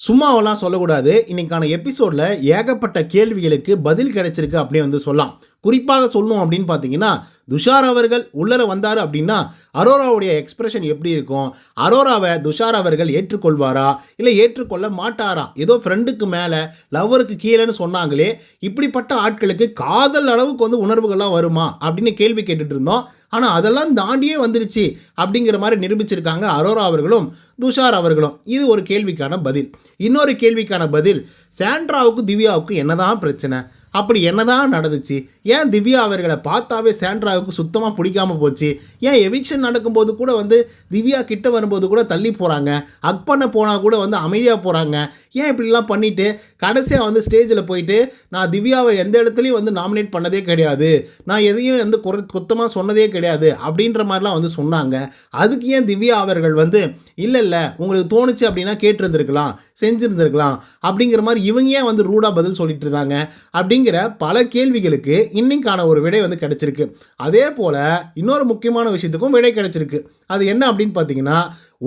சும்மாவெல்லாம் சொல்லக்கூடாது. இன்னைக்கான எபிசோட்ல ஏகப்பட்ட கேள்விகளுக்கு பதில் கிடைச்சிருக்கு அப்படியே வந்து சொல்லலாம். குறிப்பாக சொல்லணும் அப்படின்னு பார்த்தீங்கன்னா, துஷார் அவர்கள் உள்ளர வந்தாரு அப்படின்னா, அரோராவுடைய எக்ஸ்பிரஷன் எப்படி இருக்கும்? அரோராவை துஷார் அவர்கள் ஏற்றுக்கொள்வாரா? இல்லை ஏற்றுக்கொள்ள மாட்டாரா? ஏதோ ஃப்ரெண்டுக்கு மேலே, லவ்வருக்கு கீழேன்னு சொன்னாங்களே, இப்படிப்பட்ட ஆட்களுக்கு காதல் அளவுக்கு வந்து உணர்வுகள்லாம் வருமா? அப்படின்னு கேள்வி கேட்டுட்டு இருந்தோம். ஆனால் அதெல்லாம் தாண்டியே வந்துருச்சு அப்படிங்கிற மாதிரி நிரூபிச்சிருக்காங்க அரோரா அவர்களும், துஷார் அவர்களும். இது ஒரு கேள்விக்கான பதில். இன்னொரு கேள்விக்கான பதில், சாண்ட்ராவுக்கும் திவ்யாவுக்கும் என்னதான் பிரச்சனை? அப்படி என்னதான் நடந்துச்சு? ஏன் திவ்யா அவர்களை பார்த்தாவே சாண்ட்ராவுக்கு சுத்தமாக பிடிக்காம போச்சு? ஏன் எவிக்ஷன் நடக்கும்போது கூட வந்து திவ்யா கிட்ட வரும்போது கூட தள்ளி போகிறாங்க, ஹக் பண்ண போனால் கூட வந்து அமைதியாக போகிறாங்க? ஏன் இப்படிலாம் பண்ணிவிட்டு கடைசியாக வந்து ஸ்டேஜில் போயிட்டு நான் திவ்யாவை எந்த இடத்துலையும் வந்து நாமினேட் பண்ணதே கிடையாது, நான் எதையும் வந்து கொத்தமாக சொன்னதே கிடையாது அப்படின்ற மாதிரிலாம் வந்து சொன்னாங்க. அதுக்கு ஏன் திவ்யா அவர்கள் வந்து இல்லை உங்களுக்கு தோணுச்சு அப்படின்னா கேட்டிருந்துருக்கலாம், செஞ்சுருந்துருக்கலாம் அப்படிங்கிற மாதிரி இவங்க ஏன் வந்து ரூடாக பதில் சொல்லிட்டு இருந்தாங்க? அப்படிங்கிற பல கேள்விகளுக்கு இன்னைக்கான ஒரு விடை வந்து கிடைச்சிருக்கு. அதே போல் இன்னொரு முக்கியமான விஷயத்துக்கும் விடை கிடைச்சிருக்கு. அது என்ன அப்படின்னு பார்த்தீங்கன்னா,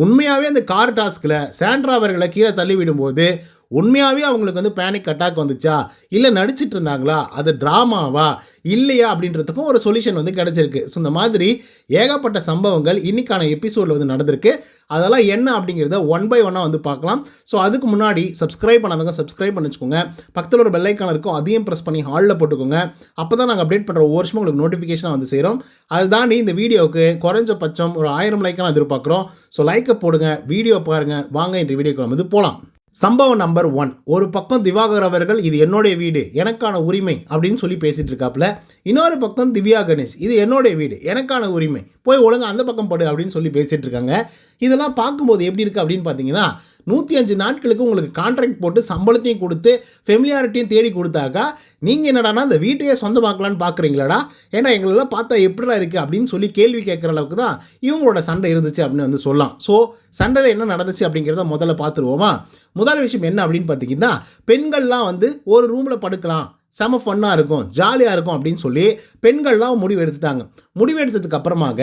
உண்மையாகவே அந்த கார் டாஸ்கில் சாண்ட்ரா அவர்களை கீழே தள்ளி விடும்போது உண்மையாகவே அவங்களுக்கு வந்து பேனிக் அட்டாக் வந்துச்சா, இல்லை நடிச்சிட்டு இருந்தாங்களா, அது ட்ராமாவா இல்லையா அப்படின்றதுக்கும் ஒரு சொல்யூஷன் வந்து கிடச்சிருக்கு. ஸோ இந்த மாதிரி ஏகப்பட்ட சம்பவங்கள் இன்றைக்கான எபிசோடில் வந்து நடந்திருக்கு. அதெல்லாம் என்ன அப்படிங்கிறத ஒன் பை ஒன்னாக வந்து பார்க்கலாம். ஸோ அதுக்கு முன்னாடி சப்ஸ்கிரைப் பண்ணாதவங்க சப்ஸ்கிரைப் பண்ணி வச்சுக்கோங்க. பக்கத்தில் ஒரு பெல் ஐக்கான் இருக்கும், அதையும் ப்ரெஸ் பண்ணி ஹாலில் போட்டுக்கோங்க. அப்போ தான் நாங்கள் அப்டேட் பண்ணுற ஒவ்வொரு வருஷமும் உங்களுக்கு நோட்டிஃபிகேஷனாக வந்து சேரும். அது தாண்டி இந்த வீடியோவுக்கு குறைஞ்சபட்சம் ஒரு 1000 லைக்கான எதிர்பார்க்குறோம். ஸோ லைக்கை போடுங்க, வீடியோ பாருங்கள். வாங்க இன்று வீடியோக்கு வந்து போகலாம். சம்பவம் நம்பர் 1. ஒரு பக்கம் திவாகர் அவர்கள் இது என்னுடைய வீடு, எனக்கான உரிமை அப்படின்னு சொல்லி பேசிகிட்டு இருக்காப்புல. இன்னொரு பக்கம் திவ்யா கணேஷ் இது என்னுடைய வீடு, எனக்கான உரிமை, போய் ஒழுங்காக அந்த பக்கம் படு அப்படின்னு சொல்லி பேசிகிட்டு இருக்காங்க. இதெல்லாம் பார்க்கும்போது எப்படி இருக்குது அப்படின்னு பார்த்தீங்கன்னா, 105 நாட்களுக்கு உங்களுக்கு கான்ட்ராக்ட் போட்டு சம்பளத்தையும் கொடுத்து ஃபெமிலியாரிட்டியும் தேடி கொடுத்தாக்கா நீங்கள் என்னடானா அந்த வீட்டையே சொந்தமாக்கலான்னு பார்க்குறீங்களாடா, ஏன்னா எங்களெல்லாம் பார்த்தா எப்படிலாம் இருக்குது அப்படின்னு சொல்லி கேள்வி கேட்குற அளவுக்கு தான் இவங்களோட சண்டை இருந்துச்சு அப்படின்னு வந்து சொல்லலாம். ஸோ சண்டையில் என்ன நடந்துச்சு அப்படிங்கிறத முதல்ல பார்த்துருவோமா. முதல் விஷயம் என்ன அப்படின்னு பார்த்தீங்கன்னா, பெண்கள்லாம் வந்து ஒரு ரூமில் படுக்கலாம், செம ஃபன்னாக இருக்கும், ஜாலியாக இருக்கும் அப்படின்னு சொல்லி பெண்கள்லாம் முடிவு எடுத்துட்டாங்க. முடிவு எடுத்ததுக்கு அப்புறமாக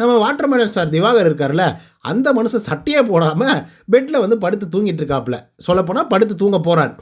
நம்ம வாட்டர்மெலன் ஸ்டார் திவாகர் இருக்கார்ல, அந்த மனுஷன் சட்டையே போடாமல் பெட்டில் வந்து படுத்து தூங்கிட்டு இருக்காப்புல. சொல்லப்போனால் படுத்து தூங்க போகிறார்.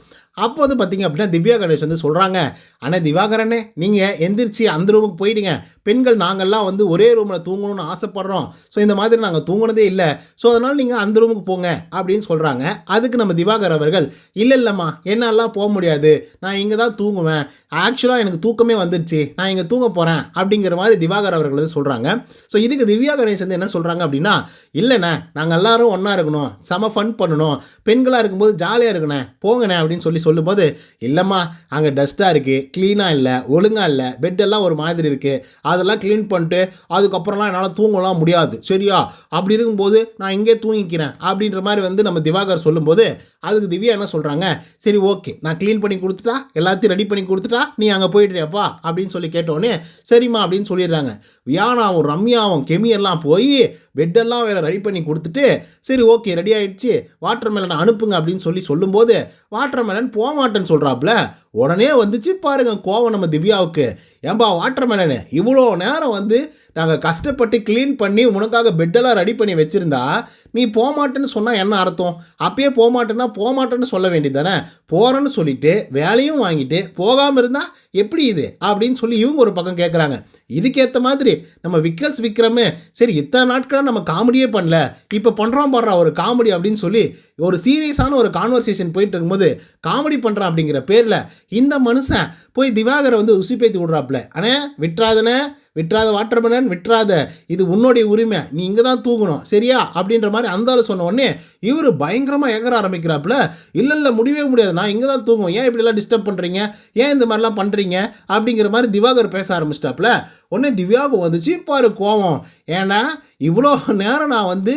அப்போ வந்து பார்த்திங்க அப்படின்னா திவ்யா கணேஷ் வந்து சொல்கிறாங்க, ஆனால் திவாகரனே நீங்கள் எந்திரிச்சு அந்த ரூமுக்கு போயிடுங்க, பெண்கள் நாங்கள்லாம் வந்து ஒரே ரூமில் தூங்கணும்னு ஆசைப்பட்றோம், ஸோ இந்த மாதிரி நாங்கள் தூங்கினதே இல்லை, ஸோ அதனால் நீங்கள் அந்த ரூமுக்கு போங்க அப்படின்னு சொல்கிறாங்க. அதுக்கு நம்ம திவாகர் அவர்கள் இல்லைம்மா என்னாலாம் போக முடியாது, நான் இங்கே தான் தூங்குவேன், ஆக்சுவலாக எனக்கு தூக்கமே வந்துடுச்சு, நான் இங்கே தூங்க போகிறேன் அப்படிங்கிற மாதிரி திவாகர் அவர்கள் வந்து சொல்கிறாங்க. ஸோ இதுக்கு திவ்யா கணேஷ் வந்து என்ன சொல்கிறாங்க அப்படின்னா, இல்லைண்ணே நாங்கள் எல்லோரும் ஒன்றா இருக்கணும், செம ஃபன் பண்ணணும், பெண்களாக இருக்கும்போது ஜாலியாக இருக்கணே, போங்கண்ணே அப்படின்னு சொல்லும்போது இல்லைம்மா அங்கே டஸ்ட்டாக இருக்குது, க்ளீனாக இல்லை, ஒழுங்காக இல்லை, பெட்டெல்லாம் ஒரு மாதிரி இருக்குது, அதெல்லாம் க்ளீன் பண்ணிட்டு அதுக்கப்புறம்லாம் என்னால் தூங்கலாம் முடியாது சரியா, அப்படி இருக்கும்போது நான் இங்கே தூங்கிக்கிறேன் அப்படின்ற மாதிரி வந்து நம்ம திவாகர் சொல்லும்போது அதுக்கு திவ்யா என்ன சொல்கிறாங்க, சரி ஓகே நான் க்ளீன் பண்ணி கொடுத்துட்டா, எல்லாத்தையும் ரெடி பண்ணி கொடுத்துட்டா நீ அங்கே போயிடுறியாப்பா அப்படின்னு சொல்லி கேட்டோடனே சரிம்மா அப்படின்னு சொல்லிடுறாங்க. வியானாவும் ரம்யாவும் கெமியெல்லாம் போய் பெட்டெல்லாம் வேறு ரெடி பண்ணி கொடுத்துட்டு சரி ஓகே ரெடி ஆகிடுச்சு, வாட்டர்மெலனை அனுப்புங்க அப்படின்னு சொல்லும்போது வாட்டர்மெலன் போக மாட்டேன்னு சொல்கிறாப்புல. உடனே வந்துச்சு பாருங்க கோவம் நம்ம திவ்யாவுக்கு. ஏன்பா வாட்டர்மெலனு இவ்வளோ நேரம் வந்து நாங்கள் கஷ்டப்பட்டு க்ளீன் பண்ணி உனக்காக பெட்டெல்லாம் ரெடி பண்ணி வச்சுருந்தா நீ போகமாட்டேன்னு சொன்னால் என்ன அர்த்தம்? அப்பயே போகமாட்டேன்னு சொல்ல வேண்டியது தானே. போகிறேன்னு சொல்லிவிட்டு வேலையும் வாங்கிட்டு போகாமல் இருந்தால் எப்படி இது அப்படின்னு சொல்லி இவங்க ஒரு பக்கம் கேட்குறாங்க. இதுக்கேற்ற மாதிரி நம்ம விக்ரமே சரி இத்தனை நாட்களாக நம்ம காமெடியே பண்ணல, இப்போ பண்ணுறோம் பாடுறா ஒரு காமெடி அப்படின்னு சொல்லி ஒரு சீரியஸான ஒரு கான்வர்சேஷன் போயிட்டு இருக்கும்போது காமெடி பண்ணுறான் அப்படிங்கிற பேரில் இந்த மனுஷன் போய் திவாகரை வந்து உசிப்பேத்தி விட்றாப்புல. அண்ணே விட்டுறாத வாட்டர்மெலன் விட்டுறாத, இது உன்னுடைய உரிமை, நீ இங்கே தான் தூங்கணும் சரியா அப்படின்ற மாதிரி அந்த ஆள் சொன்ன உடனே இவர் பயங்கரமாக ஏகர ஆரம்பிக்கிறாப்புல. இல்லை முடியவே முடியாது, நான் இங்கே தான் தூங்குவேன், ஏன் இப்படிலாம் டிஸ்டர்ப் பண்ணுறீங்க, ஏன் இந்த மாதிரிலாம் பண்ணுறீங்க அப்படிங்கிற மாதிரி திவாகர் பேச ஆரம்பிச்சிட்டாப்புல. உடனே திவ்யாவுக்கு வந்துச்சு பாரு கோவம். ஏன்னா இவ்வளோ நேரம் நான் வந்து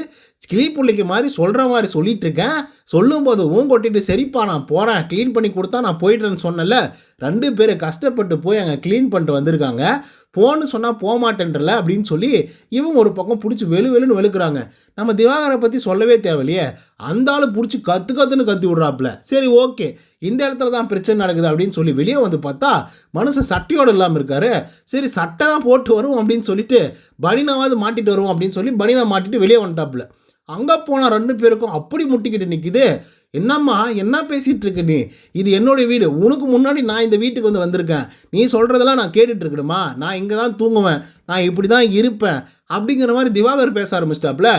கிளிப்புள்ளிக்கு மாதிரி சொல்கிற மாதிரி சொல்லிட்டு இருக்கேன், சொல்லும்போது கொட்டிட்டு சரிப்பா நான் போகிறேன், க்ளீன் பண்ணி கொடுத்தா நான் போயிட்டேன்னு சொன்னல, 2 பேர் கஷ்டப்பட்டு போய் அங்கே க்ளீன் பண்ணிட்டு வந்திருக்காங்க, போன்னு சொன்னால் போக மாட்டேன்றல அப்படின்னு சொல்லி இவங்க ஒரு பக்கம் பிடிச்சி வெளுன்னு வெளுக்கிறாங்க. நம்ம திவாகரை பற்றி சொல்லவே தேவையில்லையே, அந்த ஆள் பிடிச்சி கத்துன்னு கத்தி விட்றாப்புல. சரி ஓகே இந்த இடத்துல தான் பிரச்சனை நடக்குது அப்படின்னு சொல்லி வெளியே வந்து பார்த்தா மனுஷன் சட்டையோடு இல்லாமல் இருக்காரு. சரி சட்டை தான் போட்டு வரும் அப்படின்னு சொல்லிட்டு பனினாவது மாட்டிட்டு வருவோம் அப்படின்னு சொல்லி பனினா மாட்டிட்டு வெளியே வந்துட்டாப்புல. அங்கே போனால் 2 பேருக்கும் அப்படி முட்டிக்கிட்டு நிற்கிது. என்னம்மா என்ன பேசிகிட்டு இருக்க நீ, இது என்னுடைய வீடு, உனக்கு முன்னாடி நான் இந்த வீட்டுக்கு வந்திருக்கேன், நீ சொல்கிறதெல்லாம் நான் கேட்டுட்டு இருக்கணுமா, நான் இங்கே தான் தூங்குவேன், நான் இப்படி தான் இருப்பேன் அப்படிங்கிற மாதிரி திவாகர் பேச ஆரம்பிச்சிட்டாப்புல.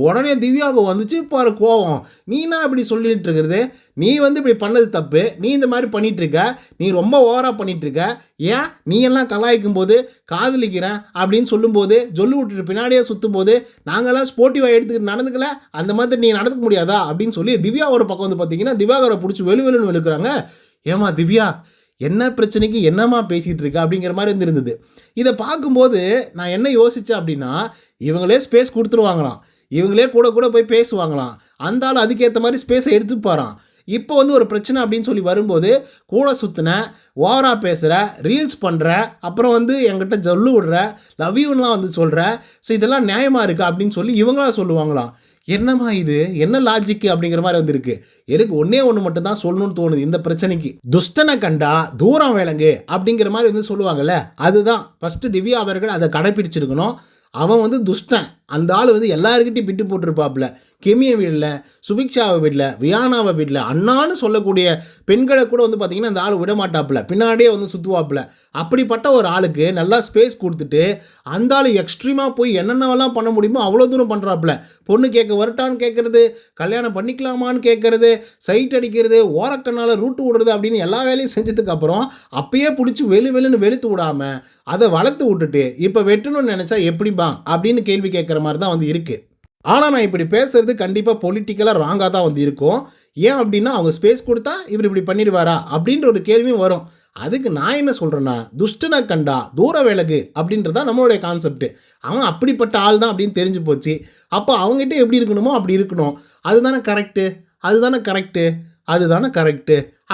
உடனே திவ்யாவுக்கு வந்துச்சு பாரு கோவம். நீனா இப்படி சொல்லிட்டு இருக்கிறது, நீ இப்படி பண்ணது தப்பு, நீ இந்த மாதிரி பண்ணிட்டு இருக்க, நீ ரொம்ப ஓவராக பண்ணிட்டு இருக்க, ஏன் நீ எல்லாம் கலாய்க்கும் போது காதலிக்கிறேன் அப்படின்னு சொல்லும்போது சொல்லி விட்டுட்டு பின்னாடியே சுற்றும் போது நாங்கள்லாம் ஸ்போர்ட்டிவாக எடுத்துக்கிட்டு நடந்துக்கல, அந்த மாதிரி நீ நடந்துக்க முடியாதா அப்படின்னு சொல்லி திவ்யா ஒரு பக்கம் பார்த்தீங்கன்னா திவாகரை பிடிச்சி வெளுன்னு வெளுக்கிறாங்க. ஏமா திவ்யா என்ன பிரச்சனைக்கு என்னம்மா பேசிகிட்டு இருக்க அப்படிங்கிற மாதிரி இருந்தது. இதை பார்க்கும்போது நான் என்ன யோசித்தேன் அப்படின்னா, இவங்களே ஸ்பேஸ் கொடுத்துருவாங்களாம், இவங்களே கூட போய் பேசுவாங்களாம், அந்த ஆள் அதுக்கேற்ற மாதிரி ஸ்பேஸை எடுத்துப்பாரான். இப்போ ஒரு பிரச்சனை அப்படின்னு சொல்லி வரும்போது கூட சுற்றின, ஓவராக பேசுகிற, ரீல்ஸ் பண்ணுற, அப்புறம் என்கிட்ட சொல்லு விடுற, லவ் யூன்லாம் சொல்கிற, ஸோ இதெல்லாம் நியாயமாக இருக்கா அப்படின்னு சொல்லி இவங்களா சொல்லுவாங்களாம். என்னம்மா இது, என்ன லாஜிக்கு அப்படிங்கிற மாதிரி இருக்கு. எனக்கு ஒன்றே ஒன்று மட்டும் தான் சொல்லணும்னு தோணுது இந்த பிரச்சனைக்கு. துஷ்டனை கண்டா தூரம் விளங்கு அப்படிங்கிற மாதிரி சொல்லுவாங்கல்ல, அதுதான் ஃபஸ்ட்டு திவ்யா அவர்கள் அதை கடைப்பிடிச்சிருக்கணும். அவன் துஷ்டன், அந்த ஆள் எல்லாருக்கிட்டையும் பிட்டு போட்டிருப்பாப்புல. கெமியை வீட்டில், சுபிக்ஷாவை வீட்டில், வியானாவை வீட்டில், அண்ணான்னு சொல்லக்கூடிய பெண்களை கூட பார்த்திங்கன்னா அந்த ஆள் விட மாட்டாப்புல, பின்னாடியே சுற்றுவாப்புல. அப்படிப்பட்ட ஒரு ஆளுக்கு நல்லா ஸ்பேஸ் கொடுத்துட்டு அந்த ஆள் எக்ஸ்ட்ரீமாக போய் என்னென்னவெல்லாம் பண்ண முடியுமோ அவ்வளோ தூரம் பண்ணுறாப்புல. பொண்ணு கேட்க வரட்டான்னு கேட்குறது, கல்யாணம் பண்ணிக்கலாமான்னு கேட்குறது, சைட் அடிக்கிறது, ஓரக்கண்ணால் ரூட்டு விடுறது அப்படின்னு எல்லா வேலையும் செஞ்சதுக்கப்புறம் அப்பயே பிடிச்சி வெளுன்னு வெளுத்து விடாமல் அதை வளர்த்து விட்டுட்டு இப்போ வெட்டணும்னு நினச்சா எப்படிப்பா அப்படின்னு கேள்வி கேட்குற மாதிரி தான் இருக்குது. ஆனால் நான் இப்படி பேசுகிறது கண்டிப்பாக பொலிட்டிக்கலாக ராங்காக தான் இருக்கும். ஏன் அப்படின்னா அவங்க ஸ்பேஸ் கொடுத்தா இவர் இப்படி பண்ணிடுவாரா அப்படின்ற ஒரு கேள்வியும் வரும். அதுக்கு நான் என்ன சொல்கிறேன்னா, துஷ்டனை கண்டா தூர விலகு அப்படின்றது தான் நம்மளுடைய கான்செப்ட். அவன் அப்படிப்பட்ட ஆள் தான் அப்படின்னு தெரிஞ்சு போச்சு. அப்போ அவங்ககிட்ட எப்படி இருக்கணுமோ அப்படி இருக்கணும். அதுதானே கரெக்டு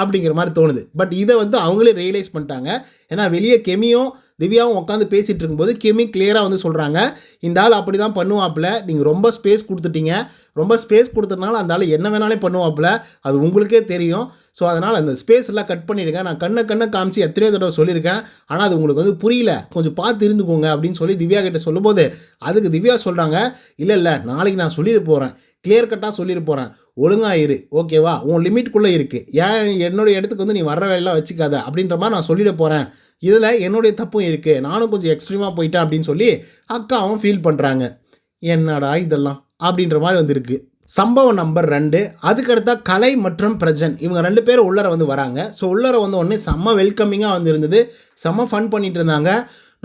அப்படிங்கிற மாதிரி தோணுது. பட் இதை அவங்களே ரியலைஸ் பண்ணிட்டாங்க. ஏன்னா வெளியே கெமியும் திவ்யாவும் உட்காந்து பேசிகிட்டு இருக்கும்போது கெமி கிளியராக சொல்கிறாங்க, இந்த ஆள் அப்படி தான் பண்ணுவாப்புல, நீங்கள் ரொம்ப ஸ்பேஸ் கொடுத்துட்டீங்க, ரொம்ப ஸ்பேஸ் கொடுத்ததுனால அந்த ஆள் என்ன வேணாலே பண்ணுவாப்புல, அது உங்களுக்கே தெரியும். ஸோ அதனால் அந்த ஸ்பேஸ் எல்லாம் கட் பண்ணிவிடுங்க. நான் கண்ணை காமிச்சு எத்தனையோ தடவை சொல்லியிருக்கேன், ஆனால் அது உங்களுக்கு புரியல, கொஞ்சம் பார்த்து இருந்துக்கோங்க அப்படின்னு சொல்லி திவ்யா கிட்ட சொல்லும்போது அதுக்கு திவ்யா சொல்கிறாங்க, இல்லை நாளைக்கு நான் சொல்லிட்டு போகிறேன், கிளியர் கட்டாக சொல்லிட்டு போகிறேன், ஒழுங்காக இரு, ஓகேவா, உன் லிமிட்குள்ளே இருக்குது, ஏன் என்னுடைய இடத்துக்கு நீ வர்ற வேலையெல்லாம் வச்சுக்காத அப்படின்ற மாதிரி நான் சொல்லிட போகிறேன், இதில் என்னுடைய தப்பும் இருக்குது, நானும் கொஞ்சம் எக்ஸ்ட்ரீமாக போயிட்டேன் அப்படின்னு சொல்லி அக்காவும் ஃபீல் பண்ணுறாங்க. என்னடா இதெல்லாம் அப்படின்ற மாதிரி இருக்குது. சம்பவம் நம்பர் 2. அதுக்கடுத்தா கலை மற்றும் பிரஜன் இவங்க 2 பேரும் உள்ளர வராங்க. ஸோ உள்ளர உடனே செம்ம வெல்கமிங்காக இருந்தது, செம்ம ஃபன் பண்ணிட்டு இருந்தாங்க.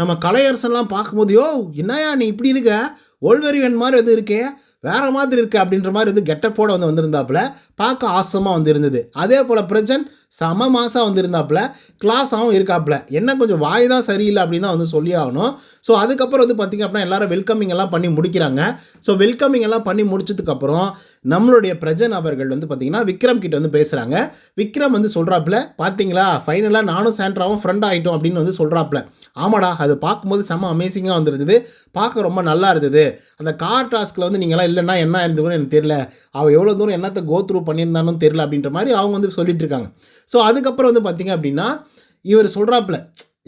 நம்ம கலையரசன்லாம் பார்க்கும்போது, யோ என்னையா நீ இப்படி இருக்க, ஓல்வெரிவன் மாதிரி இருக்கே, வேறு மாதிரி இருக்குது அப்படின்ற மாதிரி கெட்டப்போட வந்திருந்தாப்புல, பார்க்க ஆசமாக இருந்தது. அதே போல் பிரஜன் செம மாசாக வந்திருந்தாப்புல, கிளாஸாகவும் இருக்காப்புல. என்ன கொஞ்சம் வாய் தான் சரியில்லை அப்படின்னு தான் சொல்லி ஆகணும். ஸோ அதுக்கப்புறம் பார்த்திங்க அப்படின்னா எல்லோரும் வெல்கமிங் எல்லாம் பண்ணி முடிக்கிறாங்க. ஸோ வெல்கமிங் எல்லாம் பண்ணி முடிச்சதுக்கப்புறம் நம்மளுடைய பிரஜன் அவர்கள் பார்த்திங்கன்னா விக்ரம் கிட்ட பேசுகிறாங்க. விக்ரம் சொல்கிறாப்புல, பார்த்தீங்களா ஃபைனலாக நானும் சாண்ட்ராவும் ஃப்ரெண்ட் ஆகிட்டோம் அப்படின்னு சொல்கிறாப்புல. ஆமாடா, அது பார்க்கும்போது செம்ம அமேசிங்காக வந்துருந்தது, பார்க்க ரொம்ப நல்லா இருந்தது. அந்த கார் டாஸ்கில் நீங்களாம் இல்லைன்னா என்ன இருந்ததுன்னு எனக்கு தெரியல, அவள் எவ்வளோ தூரம் என்னத்தை கோ த்ரூ பண்ணியிருந்தாலும் தெரியல அப்படின்ற மாதிரி அவங்க சொல்லிட்டு இருக்காங்க. ஸோ அதுக்கப்புறம் பார்த்திங்க அப்படின்னா இவர் சொல்கிறாப்புல,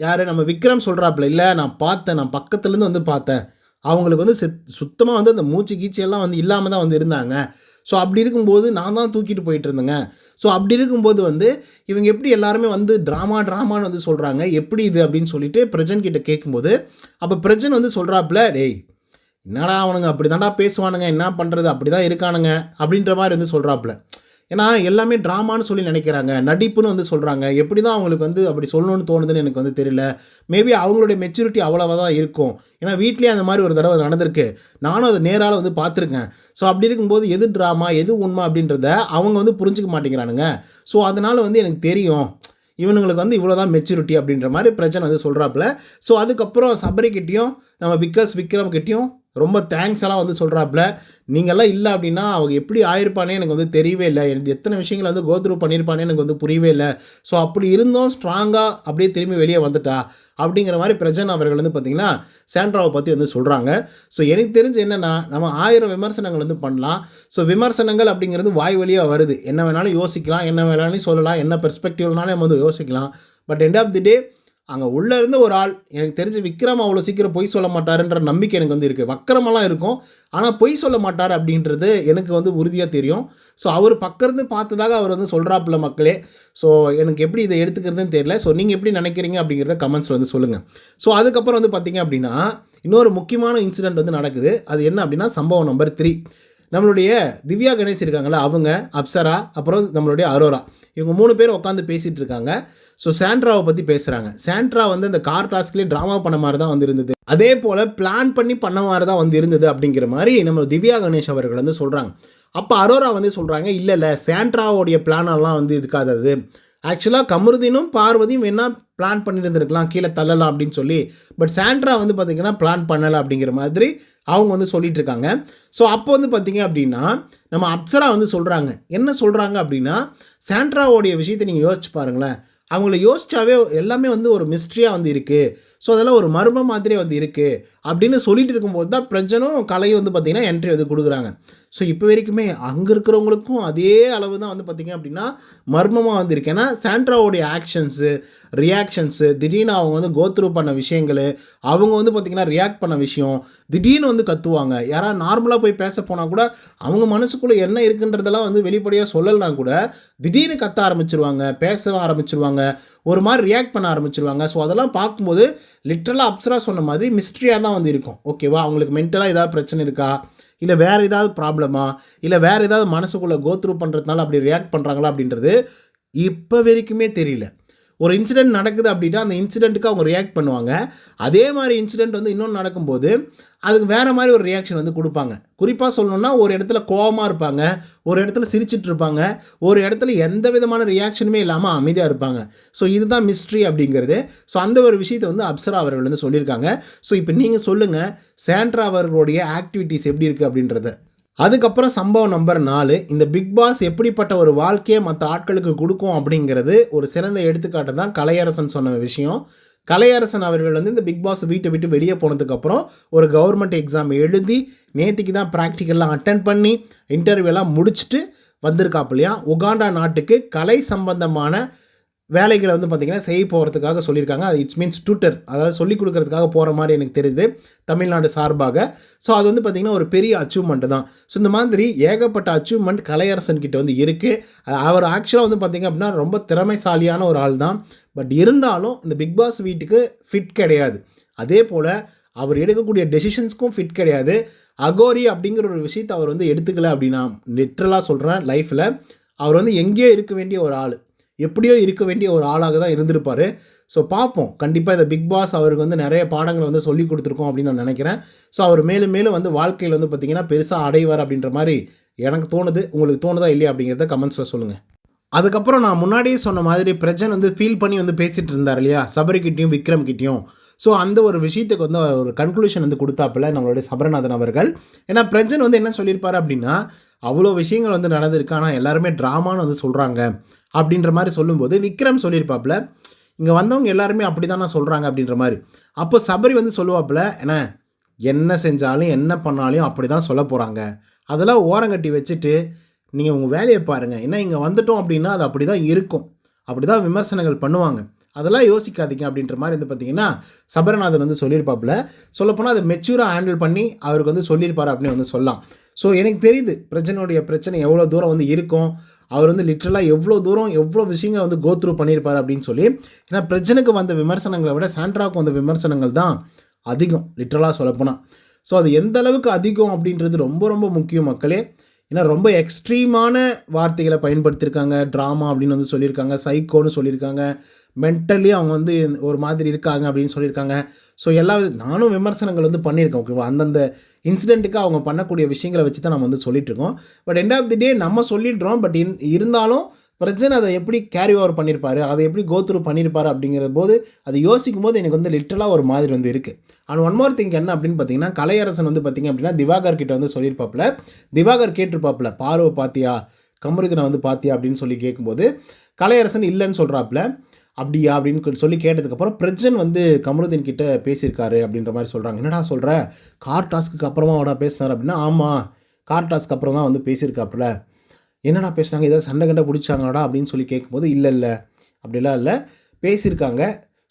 யார் நம்ம விக்ரம் சொல்கிறாப்புல, இல்லை நான் பார்த்தேன், நான் பக்கத்துலேருந்து பார்த்தேன், அவங்களுக்கு சுத்தமாக அந்த மூச்சு கீச்செல்லாம் இல்லாமல் தான் இருந்தாங்க. ஸோ அப்படி இருக்கும்போது நான் தான் தூக்கிட்டு போயிட்டு இருந்தேங்க. ஸோ அப்படி இருக்கும்போது இவங்க எப்படி எல்லாருமே ட்ராமான்னு சொல்கிறாங்க, எப்படி இது அப்படின்னு சொல்லிட்டு பிரஜன் கிட்ட கேட்கும்போது, அப்போ பிரஜன் சொல்கிறாப்புல, டேய் என்னடா அவனுங்க அப்படி தான்டா பேசுவானுங்க, என்ன பண்ணுறது, அப்படி தான் இருக்கானுங்க அப்படின்ற மாதிரி சொல்கிறாப்புல. ஏன்னா எல்லாமே ட்ராமான்னு சொல்லி நினைக்கிறாங்க, நடிப்புன்னு சொல்கிறாங்க. எப்படி தான் அவங்களுக்கு அப்படி சொல்லணும்னு தோணுதுன்னு எனக்கு தெரியல. மேபி அவங்களுடைய மெச்சூரிட்டி அவ்வளோவா தான் இருக்கும். ஏன்னா வீட்லேயே அந்த மாதிரி ஒரு தடவை நடந்திருக்கு, நானும் அதை நேரால் பார்த்துருக்கேன். ஸோ அப்படி இருக்கும்போது எது ட்ராமா எது உண்மை அப்படின்றத அவங்க புரிஞ்சிக்க மாட்டேங்கிறானுங்க. ஸோ அதனால் எனக்கு தெரியும் இவனுங்களுக்கு இவ்வளோ தான் மெச்சூரிட்டி அப்படின்ற மாதிரி பிரச்சனை சொல்கிறாப்புல. ஸோ அதுக்கப்புறம் சபரிக்கிட்டேயும் நம்ம விக்ரம் கிட்டேயும் ரொம்ப தேங்க்ஸ் எல்லாம் சொல்கிறாப்புல. நீங்கள்லாம் இல்லை அப்படின்னா அவங்க எப்படி ஆயிருப்பானே எனக்கு தெரியவே இல்லை, எனக்கு எத்தனை விஷயங்கள் கோத்ரூ பண்ணியிருப்பானே எனக்கு புரியவே இல்லை. ஸோ அப்படி இருந்தும் ஸ்ட்ராங்காக அப்படியே திரும்பி வெளியே வந்துட்டா அப்படிங்கிற மாதிரி பிரஜன் அவர்கள் பார்த்திங்கன்னா சாண்ட்ராவை பற்றி சொல்கிறாங்க. ஸோ எனக்கு தெரிஞ்சு என்னென்னா, நம்ம 1000 விமர்சனங்கள் பண்ணலாம். ஸோ விமர்சனங்கள் அப்படிங்கிறது வாய் வழியாக வருது, என்ன வேணாலும் யோசிக்கலாம், என்ன வேணாலும் சொல்லலாம், என்ன பெர்ஸ்பெக்டிவ்னாலும் நம்ம யோசிக்கலாம். பட் எண்ட் ஆஃப் தி டே அங்கே உள்ளே இருந்து ஒரு ஆள், எனக்கு தெரிஞ்சு விக்ரம் அவ்வளோ சீக்கிரம் பொய் சொல்ல மாட்டாருன்ற நம்பிக்கை எனக்கு வந்து இருக்குது. வக்கரமெல்லாம் இருக்கும், ஆனால் பொய் சொல்ல மாட்டார் அப்படின்றது எனக்கு வந்து உறுதியாக தெரியும். ஸோ அவர் பக்கருந்து பார்த்ததாக அவர் வந்து சொல்கிறாப்புல மக்களே. ஸோ எனக்கு எப்படி இதை எடுத்துக்கிறதுன்னு தெரியல. ஸோ நீங்கள் எப்படி நினைக்கிறீங்க அப்படிங்கிறத கமெண்ட்ஸில் வந்து சொல்லுங்கள். ஸோ அதுக்கப்புறம் வந்து பார்த்திங்க அப்படின்னா இன்னொரு முக்கியமான இன்சிடெண்ட் வந்து நடக்குது. அது என்ன அப்படின்னா சம்பவம் நம்பர் 3. நம்மளுடைய திவ்யா கணேஷ் இருக்காங்களா, அவங்க, அப்சரா, அப்புறம் நம்மளுடைய அரோரா, இவங்க 3 பேர் உட்காந்து பேசிகிட்டு இருக்காங்க. ஸோ சாண்ட்ராவை பற்றி பேசுகிறாங்க. சாண்ட்ரா வந்து இந்த கார் டாஸ்க்லேயே ட்ராமா பண்ண மாதிரி தான் வந்து இருந்தது, அதே போல் பிளான் பண்ணி பண்ண மாதிரி தான் வந்து இருந்தது அப்படிங்கிற மாதிரி நம்ம திவ்யா கணேஷ் அவர்கள் வந்து சொல்கிறாங்க. அப்போ அரோரா வந்து சொல்கிறாங்க, இல்லை சாண்ட்ராவோடைய பிளானெல்லாம் வந்து இருக்காது, அது ஆக்சுவலாக கமருதீனும் பார்வதியும் என்ன பிளான் பண்ணியிருந்துருக்கலாம், கீழே தள்ளலாம் அப்படின்னு சொல்லி. பட் சாண்ட்ரா வந்து பார்த்திங்கன்னா பிளான் பண்ணலை அப்படிங்கிற மாதிரி அவங்க வந்து சொல்லிட்டு இருக்காங்க. ஸோ அப்போ வந்து பார்த்திங்க அப்படின்னா நம்ம அப்சரா வந்து சொல்கிறாங்க, என்ன சொல்கிறாங்க அப்படின்னா, சாண்ட்ராவோடைய விஷயத்தை நீங்கள் யோசிச்சு பாருங்களேன், அவங்கள யோசிச்சாவே எல்லாமே வந்து ஒரு மிஸ்ட்ரியாக வந்து இருக்குது. ஸோ அதெல்லாம் ஒரு மர்ம மாதிரியே வந்து இருக்குது அப்படின்னு சொல்லிட்டு இருக்கும்போது தான் பிரஜனும் கலையும் வந்து பார்த்திங்கன்னா என்ட்ரி வந்து கொடுக்குறாங்க. ஸோ இப்போ வரைக்குமே அங்கே இருக்கிறவங்களுக்கும் அதே அளவு தான் வந்து பார்த்திங்க அப்படின்னா மர்மமாக வந்து இருக்கு. ஏன்னா சாண்ட்ராவோடைய ஆக்ஷன்ஸு, ரியாக்ஷன்ஸு, திடீர்னு அவங்க வந்து கோத்ரூ பண்ண விஷயங்கள், அவங்க வந்து பார்த்திங்கன்னா ரியாக்ட் பண்ண விஷயம், திடீர்னு வந்து கத்துவாங்க. யாராவது நார்மலாக போய் பேச போனால் கூட அவங்க மனசுக்குள்ளே என்ன இருக்குன்றதெல்லாம் வந்து வெளிப்படையாக சொல்லலைனா கூட திடீர்னு கத்த ஆரம்பிச்சிருவாங்க, பேச ஆரம்பிச்சிருவாங்க, ஒரு மாதிரி ரியாக்ட் பண்ண ஆரம்பிச்சிருவாங்க. ஸோ அதெல்லாம் பார்க்கும்போது லிட்ரலாக அப்சரா சொன்ன மாதிரி மிஸ்ட்ரியாக தான் வந்து இருக்கும். ஓகேவா, அவங்களுக்கு மென்டலாக ஏதாவது பிரச்சனை இருக்கா, இல்லை வேறு ஏதாவது ப்ராப்ளமா, இல்லை வேறு ஏதாவது மனசுக்குள்ளே கோத்ரூ பண்ணுறதுனால அப்படி ரியாக்ட் பண்ணுறாங்களா அப்படின்றது இப்போ வரைக்குமே தெரியல. ஒரு இன்சிடெண்ட் நடக்குது அப்படின்னா அந்த இன்சிடெண்ட்டுக்கு அவங்க ரியாக்ட் பண்ணுவாங்க. அதே மாதிரி இன்சிடெண்ட் வந்து இன்னொன்று நடக்கும்போது அதுக்கு வேறு மாதிரி ஒரு ரியாக்ஷன் வந்து கொடுப்பாங்க. குறிப்பாக சொல்லணுன்னா ஒரு இடத்துல கோவமாக இருப்பாங்க, ஒரு இடத்துல சிரிச்சிட்டு இருப்பாங்க, ஒரு இடத்துல எந்த விதமான ரியாக்ஷனுமே இல்லாமல் அமைதியாக இருப்பாங்க. ஸோ இதுதான் மிஸ்ட்ரி அப்படிங்கிறது. ஸோ அந்த ஒரு விஷயத்தை வந்து அப்சரா அவர்கள் வந்து சொல்லியிருக்காங்க. ஸோ இப்போ நீங்கள் சொல்லுங்கள், சாண்ட்ரா அவர்களுடைய ஆக்டிவிட்டீஸ் எப்படி இருக்குது அப்படின்றத. அதுக்கப்புறம் சம்பவம் நம்பர் 4, இந்த பிக் பாஸ் எப்படிப்பட்ட ஒரு வாழ்க்கையை மற்ற ஆட்களுக்கு கொடுக்கும் அப்படிங்கிறது ஒரு சிறந்த எடுத்துக்காட்டு தான் கலையரசன் சொன்ன விஷயம். கலையரசன் அவர்கள் வந்து இந்த பிக் பாஸ் வீட்டை விட்டு வெளியே போனதுக்கப்புறம் ஒரு கவர்மெண்ட் எக்ஸாம் எழுதி நேற்றுக்கு தான் ப்ராக்டிக்கல்லாம் அட்டென்ட் பண்ணி இன்டர்வியூலாம் முடிச்சுட்டு வந்திருக்காப்புலையா. உகாண்டா நாட்டுக்கு கலை சம்பந்தமான வேலைகளை வந்து பார்த்திங்கன்னா செய்ய போகிறதுக்காக சொல்லியிருக்காங்க. அது இட்ஸ் மீன்ஸ் ட்யூட்டர், அதாவது சொல்லிக் கொடுக்கறதுக்காக போகிற மாதிரி எனக்கு தெரியுது தமிழ்நாடு சார்பாக. ஸோ அது வந்து பார்த்திங்கன்னா ஒரு பெரிய அச்சீவ்மெண்ட் தான். ஸோ இந்த மாதிரி ஏகப்பட்ட அச்சீவ்மெண்ட் கலையரசன் கிட்ட வந்து இருக்குது. அவர் ஆக்சுவலாக வந்து பார்த்திங்க அப்படின்னா ரொம்ப திறமைசாலியான ஒரு ஆள் தான். பட் இருந்தாலும் இந்த பிக் பாஸ் வீட்டுக்கு ஃபிட் கிடையாது. அதே போல் அவர் எடுக்கக்கூடிய டெசிஷன்ஸ்க்கும் ஃபிட் கிடையாது. அகோரி அப்படிங்கிற ஒரு விஷயத்தை அவர் வந்து எடுத்துக்கல அப்படின்னா, லிட்ரலாக சொல்கிறேன், லைஃப்பில் அவர் வந்து எங்கேயோ இருக்க வேண்டிய ஒரு ஆள், எப்படியோ இருக்க வேண்டிய ஒரு ஆளாக தான் இருந்திருப்பார். ஸோ பார்ப்போம், கண்டிப்பாக இந்த பிக் பாஸ் அவருக்கு வந்து நிறைய பாடங்களை வந்து சொல்லி கொடுத்துருக்கோம் அப்படின்னு நான் நினைக்கிறேன். ஸோ அவர் மேலும் மேலும் வந்து வாழ்க்கையில் வந்து பார்த்திங்கன்னா பெருசாக அடைவார் அப்படின்ற மாதிரி எனக்கு தோணுது. உங்களுக்கு தோணுதா இல்லையா அப்படிங்கிறத கமெண்ட்ஸில் சொல்லுங்கள். அதுக்கப்புறம் நான் முன்னாடியே சொன்ன மாதிரி பிரஜன் வந்து ஃபீல் பண்ணி வந்து பேசிகிட்டு இருந்தார் இல்லையா, சபரிக்கிட்டையும் விக்ரம் கிட்டையும். ஸோ அந்த ஒரு விஷயத்துக்கு வந்து ஒரு கன்க்ளூஷன் வந்து கொடுத்தாப்புல நம்மளுடைய சபரநாதன் அவர்கள். ஏன்னா பிரஜன் வந்து என்ன சொல்லியிருப்பார் அப்படின்னா, அவ்வளோ விஷயங்கள் வந்து நடந்திருக்கு, ஆனால் எல்லாருமே ட்ராமான்னு வந்து சொல்கிறாங்க அப்படின்ற மாதிரி சொல்லும்போது விக்ரம் சொல்லியிருப்பாப்புல, இங்கே வந்தவங்க எல்லாருமே அப்படி தானே சொல்கிறாங்க அப்படின்ற மாதிரி. அப்போ சபரி வந்து சொல்லுவாப்புல, ஏன்னா என்ன செஞ்சாலும் என்ன பண்ணாலும் அப்படி தான் சொல்ல போகிறாங்க, அதெல்லாம் ஓரங்கட்டி வச்சுட்டு நீங்கள் உங்கள் வேலையை பாருங்கள், ஏன்னா இங்கே வந்துட்டோம் அப்படின்னா அது அப்படி தான் இருக்கும், அப்படி தான் விமர்சனங்கள் பண்ணுவாங்க, அதெல்லாம் யோசிக்காதீங்க அப்படின்ற மாதிரி வந்து பார்த்திங்கன்னா சபரநாதன் வந்து சொல்லியிருப்பாப்புல. சொல்லப்போனால் அதை மெச்சூராக ஹேண்டில் பண்ணி அவருக்கு வந்து சொல்லியிருப்பார் அப்படின்னு வந்து சொல்லலாம். ஸோ எனக்கு தெரியுது பிரச்சனையுடைய பிரச்சனை எவ்வளோ தூரம் வந்து இருக்கும், அவர் வந்து லிட்ரலாக எவ்வளோ தூரம் எவ்வளோ விஷயங்கள் வந்து கோத்ரூ பண்ணியிருப்பார் அப்படின்னு சொல்லி. ஏன்னா பிரச்சனைக்கு வந்த விமர்சனங்களை விட சாண்ட்ராவுக்கு வந்த விமர்சனங்கள் தான் அதிகம், லிட்ரலாக சொல்லப்போனால். ஸோ அது எந்த அளவுக்கு அதிகம் அப்படின்றது ரொம்ப ரொம்ப முக்கியம் மக்களே. ஏன்னா ரொம்ப எக்ஸ்ட்ரீமான வார்த்தைகளை பயன்படுத்தியிருக்காங்க, ட்ராமா அப்படின்னு வந்து சொல்லியிருக்காங்க, சைக்கோன்னு சொல்லியிருக்காங்க, மென்டலி அவங்க வந்து ஒரு மாதிரி இருக்காங்க அப்படின்னு சொல்லியிருக்காங்க. ஸோ நானும் விமர்சனங்கள் வந்து பண்ணியிருக்கேன், ஓகேவா, அந்தந்த இன்சிடெண்ட்டுக்கு அவங்க பண்ணக்கூடிய விஷயங்களை வச்சு தான் நம்ம வந்து சொல்லிகிட்ருக்கோம். பட் எண்ட் ஆஃப் தி டே நம்ம சொல்லிடுறோம். பட் இருந்தாலும் பிரச்சனை அதை எப்படி கேரி ஓவர் பண்ணியிருப்பார், அதை எப்படி கோத்ரூ பண்ணியிருப்பார் அப்படிங்கிற போது அதை யோசிக்கும் போது எனக்கு வந்து லிட்டரலாக ஒரு மாதிரி வந்து இருக்குது. அண்ட் ஒன் மோர் திங் என்ன அப்படின்னு பார்த்தீங்கன்னா, கலையரசன் வந்து பார்த்திங்க அப்படின்னா திவாகர் கிட்ட வந்து சொல்லியிருப்பாப்புல, திவாகர் கேட்டிருப்பாப்புல, பார்வை பார்த்தியா, கமருதீனை வந்து பார்த்தியா அப்படின்னு சொல்லி கேட்கும்போது கலையரசன் இல்லைன்னு சொல்கிறாப்புல. அப்படியா அப்படின்னு சொல்லி கேட்டதுக்கப்புறம் பிரஜன் வந்து கமருதீன் கிட்ட பேசியிருக்காரு அப்படின்ற மாதிரி சொல்கிறாங்க. என்னடா சொல்கிற, கார் டாஸ்க்கு அப்புறமா அவடா பேசினார் அப்படின்னா, ஆமாம் கார் டாஸ்க்கு அப்புறம் தான் வந்து பேசியிருக்காப்புல. என்னடா பேசுனாங்க, ஏதாவது சண்டை கண்டை பிடிச்சாங்கடா அப்படின்னு சொல்லி கேட்கும்போது, இல்லை அப்படிலாம் இல்லை, பேசியிருக்காங்க.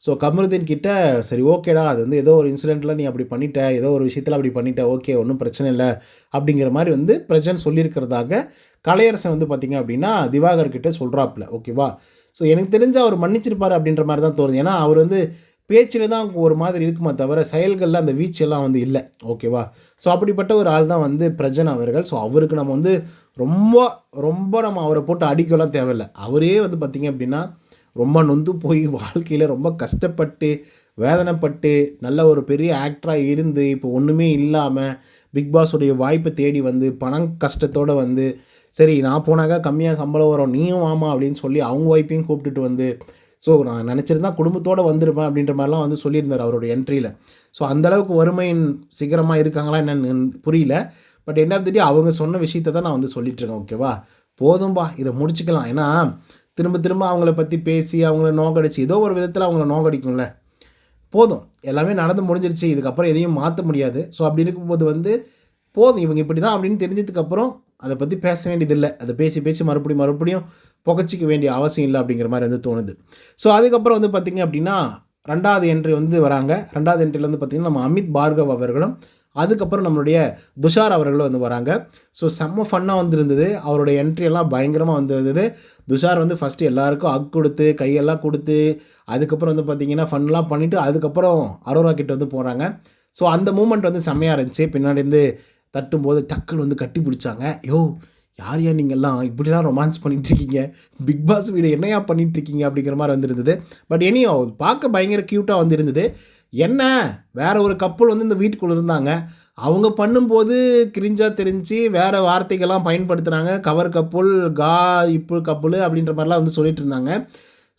ஸோ கமருதீன் கிட்ட சரி ஓகேடா, அது வந்து ஏதோ ஒரு இன்சிடெண்ட்டில் நீ அப்படி பண்ணிட்ட, ஏதோ ஒரு விஷயத்தில் அப்படி பண்ணிட்ட, ஓகே ஒன்றும் பிரச்சனை இல்லை அப்படிங்கிற மாதிரி வந்து பிரஜன் சொல்லியிருக்கிறதாக கலையரசன் வந்து பார்த்திங்க அப்படின்னா திவாகர் கிட்ட சொல்கிறாப்புல. ஓகேவா? ஸோ எனக்கு தெரிஞ்ச அவர் மன்னிச்சிருப்பார் அப்படின்ற மாதிரி தான் தோணுது. ஏன்னா அவர் வந்து பேச்சில் தான் ஒரு மாதிரி இருக்குமா தவிர செயல்களில் அந்த வீச்செல்லாம் வந்து இல்லை. ஓகேவா? ஸோ அப்படிப்பட்ட ஒரு ஆள் தான் வந்து பிரஜன் அவர்கள். ஸோ அவருக்கு நம்ம வந்து ரொம்ப ரொம்ப நம்ம அவரை போட்டு அடிக்கலாம் தேவையில்லை. அவரே வந்து பார்த்திங்க அப்படின்னா ரொம்ப நொந்து போய் வாழ்க்கையில் ரொம்ப கஷ்டப்பட்டு வேதனைப்பட்டு நல்ல ஒரு பெரிய ஆக்டராக இருந்து இப்போ ஒன்றுமே இல்லாமல் பிக் பாஸுடைய வாய்ப்பை தேடி வந்து பணம் கஷ்டத்தோடு வந்து சரி நான் போனாக்கா கம்மியாக சம்பளம் வரும் நீயும் வாமா அப்படின்னு சொல்லி அவங்க ஒய்ஃபையும் கூப்பிட்டுட்டு வந்து ஸோ நான் நினச்சிருந்தா குடும்பத்தோடு வந்திருப்பேன் அப்படின்ற மாதிரிலாம் வந்து சொல்லியிருந்தார் அவருடைய என்ட்ரியில். ஸோ அந்தளவுக்கு வறுமையின் சிகரமாக இருக்காங்களா என்னன்னு புரியல. பட் என்ன தெரியும் அவங்க சொன்ன விஷயத்தை தான் நான் வந்து சொல்லிட்டுருக்கேன். ஓகேவா? போதும்பா இதை முடிச்சுக்கலாம். ஏன்னா திரும்ப திரும்ப அவங்கள பற்றி பேசி அவங்கள நோக்கடிச்சு ஏதோ ஒரு விதத்தில் அவங்கள நோக்கடிக்கும்ல. போதும் எல்லாமே நடந்து முடிஞ்சிருச்சு, இதுக்கப்புறம் எதையும் மாற்ற முடியாது. ஸோ அப்படி இருக்கும்போது வந்து போதும் இவங்க இப்படி தான் அப்படின்னு தெரிஞ்சதுக்கப்புறம் அதை பற்றி பேச வேண்டியதில்லை. அதை பேசி பேசி மறுபடியும் புகச்சிக்க வேண்டிய அவசியம் இல்லை அப்படிங்கிற மாதிரி வந்து தோணுது. ஸோ அதுக்கப்புறம் வந்து பார்த்திங்க அப்படின்னா 2வது என்ட்ரி வந்து வராங்க. 2வது என்ட்ரியில் வந்து பார்த்திங்கன்னா நம்ம அமித் பார்கவ் அவர்களும் அதுக்கப்புறம் நம்மளுடைய துஷார் அவர்களும் வந்து வராங்க. ஸோ செம்ம ஃபன்னாக வந்துருந்தது. அவருடைய என்ட்ரியெல்லாம் பயங்கரமாக வந்துருந்தது. துஷார் வந்து ஃபஸ்ட்டு எல்லாருக்கும் ஹக் கொடுத்து கையெல்லாம் கொடுத்து அதுக்கப்புறம் வந்து பார்த்திங்கன்னா ஃபன்லாம் பண்ணிவிட்டு அதுக்கப்புறம் அரோரா கிட்ட வந்து போகிறாங்க. ஸோ அந்த மூமெண்ட் வந்து செம்மையாக இருந்துச்சு. பின்னாடி இருந்து தட்டும்போது டக்குன்னு வந்து கட்டி பிடிச்சாங்க. யோ யார் நீங்கள்லாம் இப்படிலாம் ரொமான்ஸ் பண்ணிகிட்ருக்கீங்க, பிக் பாஸ் வீடு என்னையா பண்ணிகிட்ருக்கீங்க அப்படிங்கிற மாதிரி வந்துருந்தது. பட் எனியோ பார்க்க பயங்கர க்யூட்டாக வந்துருந்தது. என்ன வேறு ஒரு கப்புள் வந்து இந்த வீட்டுக்குள்ளே இருந்தாங்க, அவங்க பண்ணும்போது கிரிஞ்சாக தெரிஞ்சு வேறு வார்த்தைகள்லாம் பயன்படுத்துனாங்க. கவர் கப்புள் இப்போ கப்புள் அப்படின்ற மாதிரிலாம் வந்து சொல்லிட்டு இருந்தாங்க.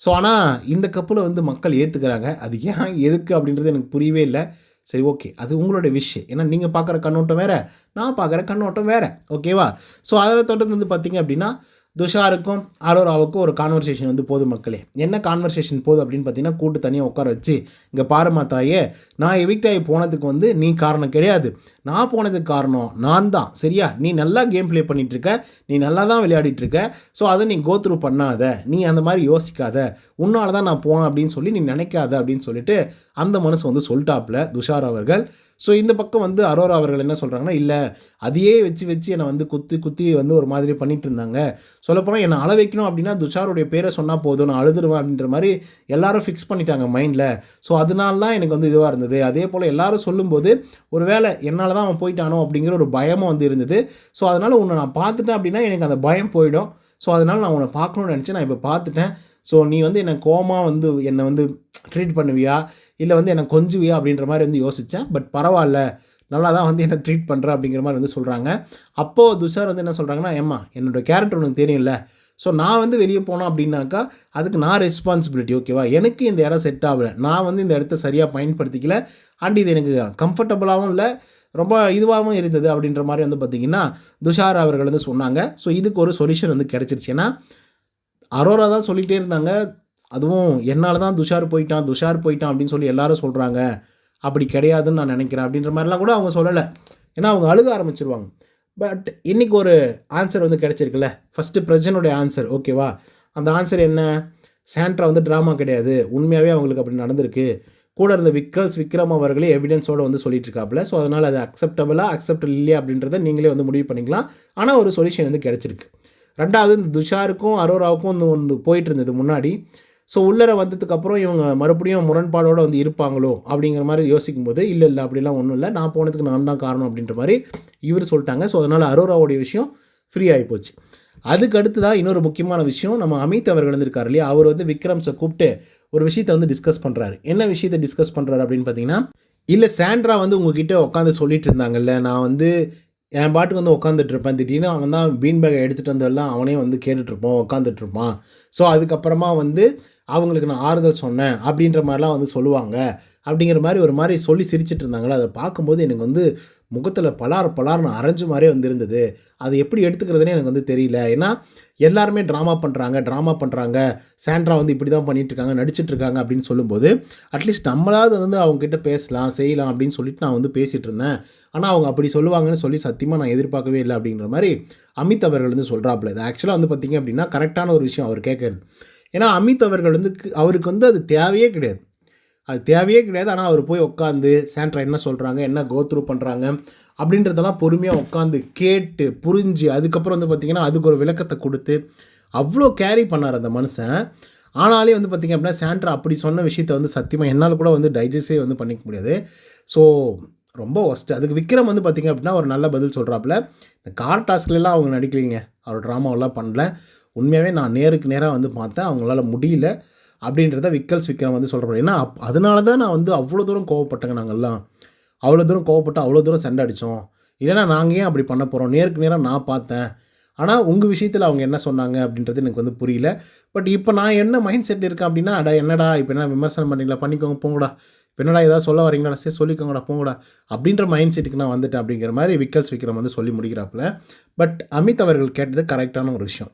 ஸோ ஆனால் இந்த கப்புளை வந்து மக்கள் ஏற்றுக்கிறாங்க. அது ஏன் எதுக்கு அப்படின்றது எனக்கு புரியவே இல்லை. சரி ஓகே அது உங்களுடைய விஷயம். ஏன்னா நீங்கள் பார்க்குற கண்ணோட்டம் வேறு, நான் பார்க்குற கண்ணோட்டம் வேறு. ஓகேவா? ஸோ அதில் தொடர்ந்து வந்து பார்த்திங்க அப்படின்னா துஷாருக்கும் அரோராவுக்கும் ஒரு கான்வர்சேஷன் வந்து போது மக்களே. என்ன கான்வர்சேஷன் போகுது அப்படின்னு பார்த்தீங்கன்னா கூட்டு தனியாக உட்கார வச்சு இங்கே பாருமா தாயே, நான் எவிக்ட் ஆகி போனதுக்கு வந்து நீ காரணம் கிடையாது, நான் போனதுக்கு காரணம் நான் தான். சரியா? நீ நல்லா கேம் ப்ளே பண்ணிகிட்ருக்க, நீ நல்லா தான் விளையாடிட்டுருக்க. ஸோ அதை நீ கோத்ரூ பண்ணாத, நீ அந்த மாதிரி யோசிக்காத, உன்னால தான் நான் போனேன் அப்படின்னு சொல்லி நீ நினைக்காத அப்படின்னு சொல்லிட்டு அந்த மனசு வந்து சொல்லிட்டாப்புல துஷார் அவர்கள். ஸோ இந்த பக்கம் வந்து அரோரா அவர்கள் என்ன சொல்கிறாங்கன்னா, இல்லை அதையே வச்சு என்னை வந்து குத்தி வந்து ஒரு மாதிரி பண்ணிகிட்டு இருந்தாங்க. சொல்லப்போனால் என்னை அழ வைக்கணும் அப்படின்னா துஷாருடைய பேரை சொன்னால் போதும், நான் அழுதுருவேன் அப்படின்ற மாதிரி எல்லாரும் ஃபிக்ஸ் பண்ணிட்டாங்க மைண்டில். ஸோ அதனால தான் எனக்கு வந்து இதுவாக இருந்தது. அதே போல் எல்லாரும் சொல்லும்போது ஒரு வேளை என்னால் தான் அவன் போயிட்டானோ அப்படிங்கிற ஒரு பயமும் வந்து இருந்தது. ஸோ அதனால் உன்னை நான் பார்த்துட்டேன் அப்படின்னா எனக்கு அந்த பயம் போயிடும். ஸோ அதனால் நான் உன்னை பார்க்கணுன்னு நினச்சி நான் இப்போ பார்த்துட்டேன். ஸோ நீ வந்து என்னை கோமாக வந்து என்னை வந்து ட்ரீட் பண்ணுவியா இல்லை வந்து என்னை கொஞ்சுவியா அப்படின்ற மாதிரி வந்து யோசித்தேன். பட் பரவாயில்ல, நல்லா தான் வந்து என்னை ட்ரீட் பண்ணுற அப்படிங்கிற மாதிரி வந்து சொல்கிறாங்க. அப்போது துஷார் வந்து என்ன சொல்கிறாங்கன்னா, ஏம்மா என்னோடய கேரக்டர் உனக்கு தெரியும்ல, ஸோ நான் வந்து வெளியே போனோம் அப்படின்னாக்கா அதுக்கு நான் ரெஸ்பான்சிபிலிட்டி. ஓகேவா? எனக்கு இந்த இடம் செட் ஆகலை, நான் வந்து இந்த இடத்த சரியாக பயன்படுத்திக்கல, அண்ட் இது எனக்கு கம்ஃபர்டபுளாகவும் இல்லை, ரொம்ப இதுவாகவும் இருந்தது அப்படின்ற மாதிரி வந்து பார்த்திங்கன்னா துஷார் அவர்கள் வந்து சொன்னாங்க. ஸோ இதுக்கு ஒரு சொல்யூஷன் வந்து கிடச்சிருச்சு. ஏன்னா அரோரா தான் சொல்லிகிட்டே இருந்தாங்க, அதுவும் என்னால் தான் துஷார் போயிட்டான் அப்படின்னு சொல்லி எல்லாரும் சொல்கிறாங்க, அப்படி கிடையாதுன்னு நான் நினைக்கிறேன் அப்படின்ற மாதிரிலாம் கூட அவங்க சொல்லலை. ஏன்னா அவங்க அழுக ஆரம்பிச்சிருவாங்க. பட் இன்றைக்கி ஒரு ஆன்சர் வந்து கிடச்சிருக்குல்ல. First பிரஜனுடைய answer. ஓகேவா? அந்த ஆன்சர் என்ன? சாண்ட்ரா வந்து ட்ராமா கிடையாது, உண்மையாகவே அவங்களுக்கு அப்படி நடந்திருக்கு. கூட இருந்த விக்ரம் அவர்களே எவிடன்ஸோடு வந்து சொல்லிட்டு இருக்காப்புல. ஸோ அதனால் அது அக்செப்டபிள் இல்லையா அப்படின்றத நீங்களே வந்து முடிவு பண்ணிக்கலாம். ஆனால் ஒரு சொல்யூஷன் வந்து கிடச்சிருக்கு. 2வது இந்த துஷாருக்கும் அரோராவுக்கும் ஒன்று போயிட்டு இருந்தது முன்னாடி. ஸோ உள்ளர வந்ததுக்கப்புறம் இவங்க மறுபடியும் முரண்பாடோடு வந்து இருப்பாங்களோ அப்படிங்கிற மாதிரி யோசிக்கும் போது இல்லை அப்படிலாம் ஒன்றும் இல்லை, நான் போனதுக்கு நான் தான் காரணம் அப்படின்ற மாதிரி இவர் சொல்லிட்டாங்க. ஸோ அதனால் அரோராவுடைய விஷயம் ஃப்ரீ ஆகி போச்சு. அதுக்கு அடுத்து தான் இன்னொரு முக்கியமான விஷயம், நம்ம அமித் அவர்கள் இருந்திருக்கார் இல்லையா, அவர் வந்து விக்ரம்ஸை கூப்பிட்டு ஒரு விஷயத்தை வந்து டிஸ்கஸ் பண்ணுறாரு. என்ன விஷயத்தை டிஸ்கஸ் பண்ணுறாரு அப்படின்னு பார்த்தீங்கன்னா, இல்லை சாண்ட்ரா வந்து உங்ககிட்ட உட்காந்து சொல்லிட்டு இருந்தாங்கல்ல, நான் வந்து என் பாட்டுக்கு வந்து உட்காந்துட்ருப்பேன், திடீர்னு அவன் தான் பீன் பேக்கை எடுத்துகிட்டு வந்தெல்லாம் அவனே வந்து கேட்டுட்ருப்போம், உட்காந்துட்ருப்பான். ஸோ அதுக்கப்புறமா வந்து அவங்களுக்கு நான் ஆறுதல் சொன்னேன் அப்படின்ற மாதிரிலாம் வந்து சொல்லுவாங்க அப்படிங்கிற மாதிரி ஒரு மாதிரி சொல்லி சிரிச்சிட்டு இருந்தாங்களோ, அதை பார்க்கும்போது எனக்கு வந்து முகத்தில் பலார்னு அரைஞ்ச மாதிரியே வந்து இருந்தது. அது எப்படி எடுத்துக்கிறதுனே எனக்கு வந்து தெரியல. ஏன்னா எல்லாருமே ட்ராமா பண்ணுறாங்க, சாண்ட்ரா வந்து இப்படி தான் பண்ணிகிட்ருக்காங்க, நடிச்சிட்ருக்காங்க அப்படின்னு சொல்லும்போது அட்லீஸ்ட் நம்மளாவது வந்து அவங்ககிட்ட பேசலாம் செய்யலாம் அப்படின்னு சொல்லிட்டு நான் வந்து பேசிகிட்டு இருந்தேன். ஆனால் அவங்க அப்படி சொல்லுவாங்கன்னு சொல்லி சத்தியமாக நான் எதிர்பார்க்கவே இல்லை அப்படிங்கிற மாதிரி அமித் அவர்கள் வந்து சொல்கிறாப்புல. இது ஆக்சுவலாக வந்து பார்த்திங்க அப்படின்னா கரெக்டான ஒரு விஷயம் அவர் கேட்குறது. ஏன்னா அமித் அவர்கள் வந்து அவருக்கு வந்து அது தேவையே கிடையாது. அது தேவையே கிடையாது. ஆனால் அவர் போய் உட்காந்து சாண்ட்ரா என்ன சொல்கிறாங்க, என்ன கோ த்ரூ பண்ணுறாங்க அப்படின்றதெல்லாம் பொறுமையாக உட்காந்து கேட்டு புரிஞ்சு அதுக்கப்புறம் வந்து பார்த்திங்கன்னா அதுக்கு ஒரு விளக்கத்தை கொடுத்து அவ்வளோ கேரி பண்ணார் அந்த மனுஷன். ஆனாலே வந்து பார்த்திங்க அப்படின்னா சாண்ட்ரா அப்படி சொன்ன விஷயத்தை வந்து சத்தியமாக என்னால் கூட வந்து டைஜஸ்டே வந்து பண்ணிக்க முடியாது. ஸோ ரொம்ப ஒஸ்ட்டு. அதுக்கு விக்ரம் வந்து பார்த்திங்க அப்படின்னா ஒரு நல்ல பதில் சொல்கிறாப்புல, இந்த கார் டாஸ்க்லாம் அவங்க நடிக்கலைங்க, அவர் ட்ராமாவெல்லாம் பண்ணல. உண்மையாகவே நான் நேருக்கு நேராக வந்து பார்த்தேன், அவங்களால முடியல அப்படின்றத விக்ரம் வந்து சொல்கிறாரு. ஏன்னா அதனால தான் நான் வந்து அவ்வளோ தூரம் கோவப்பட்டேங்க. நாங்கள்லாம் அவ்வளோ தூரம் கோவப்பட்டு அவ்வளோ தூரம் சண்டை அடித்தோம். இல்லைனா நாங்கள் ஏன் அப்படி பண்ண போகிறோம், நேருக்கு நேராக நான் பார்த்தேன். ஆனால் உங்கள் விஷயத்தில் அவங்க என்ன சொன்னாங்க அப்படின்றது எனக்கு வந்து புரியல. பட் இப்போ நான் என்ன மைண்ட் செட் இருக்கேன் அப்படின்னா, அடா என்னடா இப்போ என்ன விமர்சனம் பண்ணீங்களா, பண்ணிக்கோங்க போங்கடா, இப்போ என்னடா ஏதாவது சொல்ல வரீங்களா, சரி சொல்லிக்கோங்கடா போங்கடா அப்படின்ற மைண்ட் செட்டுக்கு நான் வந்துட்டேன் அப்படிங்கிற மாதிரி விக்ரம் வந்து சொல்லி முடிக்கிறாப்புல. பட் அமித் அவர்கள் கேட்டது கரெக்டான ஒரு விஷயம்.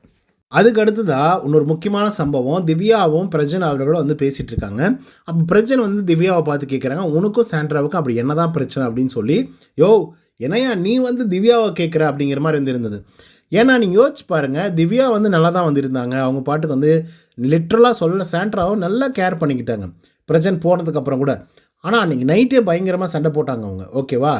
அதுக்கு அடுத்ததாக இன்னொரு முக்கியமான சம்பவம், திவ்யாவும் பிரஜன் அவர்களும் வந்து பேசிகிட்டு இருக்காங்க. அப்போ பிரஜன் வந்து திவ்யாவை பார்த்து கேட்குறாங்க, உனக்கும் சாண்ட்ராவுக்கும் அப்படி என்ன தான் பிரச்சனை அப்படின்னு சொல்லி. யோ என்னையா நீ வந்து திவ்யாவை கேட்குற அப்படிங்கிற மாதிரி வந்து இருந்தது. ஏன்னா நீங்கள் யோசிச்சு பாருங்கள், திவ்யா வந்து நல்லா தான் வந்திருந்தாங்க. அவங்க பாட்டுக்கு வந்து லிட்ரலாக சொல்ல சாண்ட்ராவும் நல்லா கேர் பண்ணிக்கிட்டாங்க பிரஜன் போனதுக்கப்புறம் கூட. ஆனால் அன்றைக்கி நைட்டே பயங்கரமாக சண்டை போட்டாங்க அவங்க, ஓகேவா?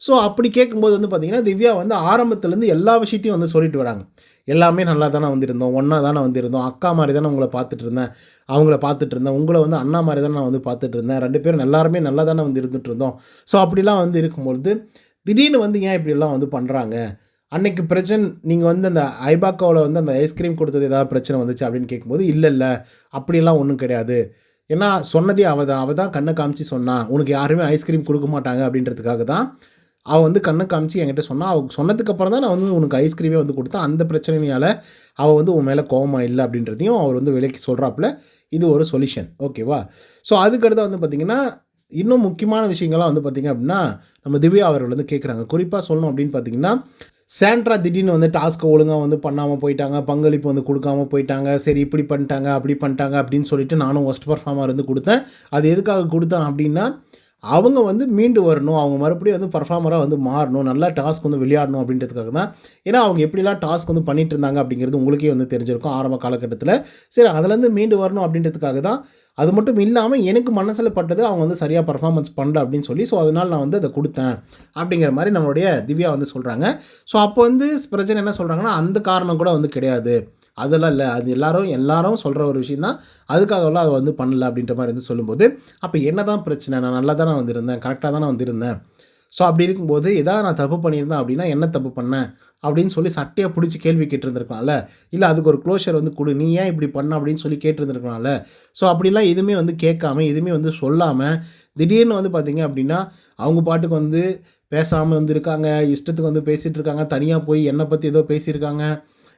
ஸோ அப்படி கேட்கும்போது வந்து பார்த்திங்கன்னா திவ்யா வந்து ஆரம்பத்துலேருந்து எல்லா விஷயத்தையும் வந்து சொல்லிட்டு வராங்க. எல்லாமே நல்லா தானே வந்திருந்தோம், ஒன்றா தானே வந்திருந்தோம், அக்கா மாதிரி தானே உங்களை பார்த்துட்டு இருந்தேன், அவங்கள பார்த்துட்டு இருந்தேன், உங்களை வந்து அண்ணா மாதிரி தானே நான் வந்து பார்த்துட்டு இருந்தேன், 2 பேரும் எல்லாருமே நல்லா தானே வந்து இருந்துகிட்டு இருந்தோம். ஸோ அப்படிலாம் வந்து இருக்கும்பொழுது திடீர்னு வந்து ஏன் இப்படிலாம் வந்து பண்ணுறாங்க? அன்னைக்கு பிரச்சனை நீங்கள் வந்து அந்த ஐபாக்காவில் வந்து அந்த ஐஸ்கிரீம் கொடுத்தது ஏதாவது பிரச்சனை வந்துச்சு அப்படின்னு கேட்கும்போது, இல்லை அப்படிலாம் ஒன்றும் கிடையாது. ஏன்னா சொன்னதே அவள் தான் கண்ணை காமிச்சு சொன்னா, உனக்கு யாருமே ஐஸ்கிரீம் கொடுக்க மாட்டாங்க அப்படின்றதுக்காக தான் அவள் வந்து கண்ணை காமிச்சு என்கிட்ட சொன்னால். அவள் சொன்னதுக்கப்புறம் தான் நான் வந்து உனக்கு ஐஸ்கிரீமே வந்து கொடுத்தேன். அந்த பிரச்சனையால் அவள் வந்து உன் மேலே கோவமாக இல்லை அப்படின்றதையும் அவர் வந்து விலைக்கு சொல்கிறாப்புல. இது ஒரு சொல்யூஷன், ஓகேவா? ஸோ அதுக்கடுத்து வந்து பார்த்திங்கன்னா இன்னும் முக்கியமான விஷயங்கள்லாம் வந்து பார்த்திங்க அப்படின்னா நம்ம திவ்யா அவர்கள் வந்து கேட்குறாங்க. குறிப்பாக சொல்லணும் அப்படின்னு பார்த்திங்கன்னா, சாண்ட்ரா திடீர்னு வந்து டாஸ்க்கை ஒழுங்காக வந்து பண்ணாமல் போயிட்டாங்க, பங்களிப்பு வந்து கொடுக்காம போயிட்டாங்க, சரி இப்படி பண்ணிட்டாங்க அப்படி பண்ணிட்டாங்க அப்படின்னு சொல்லிட்டு நானும் ஒஸ்ட் பர்ஃபார்மர் வந்து கொடுத்தேன். அது எதுக்காக கொடுத்தேன் அப்படின்னா, அவங்க வந்து மீண்டு வரணும், அவங்க மறுபடியும் வந்து பர்ஃபார்மராக வந்து மாறணும், நல்லா டாஸ்க் வந்து விளையாடணும் அப்படின்றதுக்காக தான். ஏன்னா அவங்க எப்படிலாம் டாஸ்க் வந்து பண்ணிட்டு இருந்தாங்க அப்படிங்கிறது உங்களுக்கே வந்து தெரிஞ்சிருக்கும் ஆரம்ப காலகட்டத்தில். சரி அதுலேருந்து மீண்டு வரணும் அப்படின்றதுக்காக தான். அது மட்டும் இல்லாமல் எனக்கு மனசில் பட்டது அவங்க வந்து சரியாக பர்ஃபார்மன்ஸ் பண்ணல அப்படின்னு சொல்லி, ஸோ அதனால் நான் வந்து அதை கொடுத்தேன் அப்படிங்கிற மாதிரி நம்மளுடைய திவ்யா வந்து சொல்கிறாங்க. ஸோ அப்போ வந்து பிரச்சனை என்ன சொல்கிறாங்கன்னா, அந்த காரணம் கூட வந்து கிடையாது, அதெல்லாம் இல்லை, அது எல்லாரும் சொல்கிற ஒரு விஷயம் தான், அதுக்காகலாம் அதை வந்து பண்ணல அப்படின்ற மாதிரி வந்து சொல்லும்போது, அப்போ என்ன தான் பிரச்சனை, நான் நல்லா தானே வந்திருந்தேன், கரெக்டாக தானே வந்திருந்தேன். ஸோ அப்படி இருக்கும்போது எதாவது நான் தப்பு பண்ணியிருந்தேன் அப்படின்னா என்ன தப்பு பண்ணேன் அப்படின்னு சொல்லி சட்டையாக பிடிச்சி கேள்வி கேட்டிருந்துருக்கலாம்ல. இல்லை அதுக்கு ஒரு க்ளோஷர் வந்து கொடு, நீ ஏன் இப்படி பண்ண அப்படின்னு சொல்லி கேட்டிருந்துருக்கலாம்ல. ஸோ அப்படிலாம் எதுவுமே வந்து கேட்காம எதுவுமே வந்து சொல்லாமல் திடீர்னு வந்து பார்த்திங்க அப்படின்னா அவங்க பாட்டுக்கு வந்து பேசாமல் வந்து இருக்காங்க, இஷ்டத்துக்கு வந்து பேசிகிட்டு இருக்காங்க, தனியாக போய் என்னை பற்றி ஏதோ பேசியிருக்காங்க,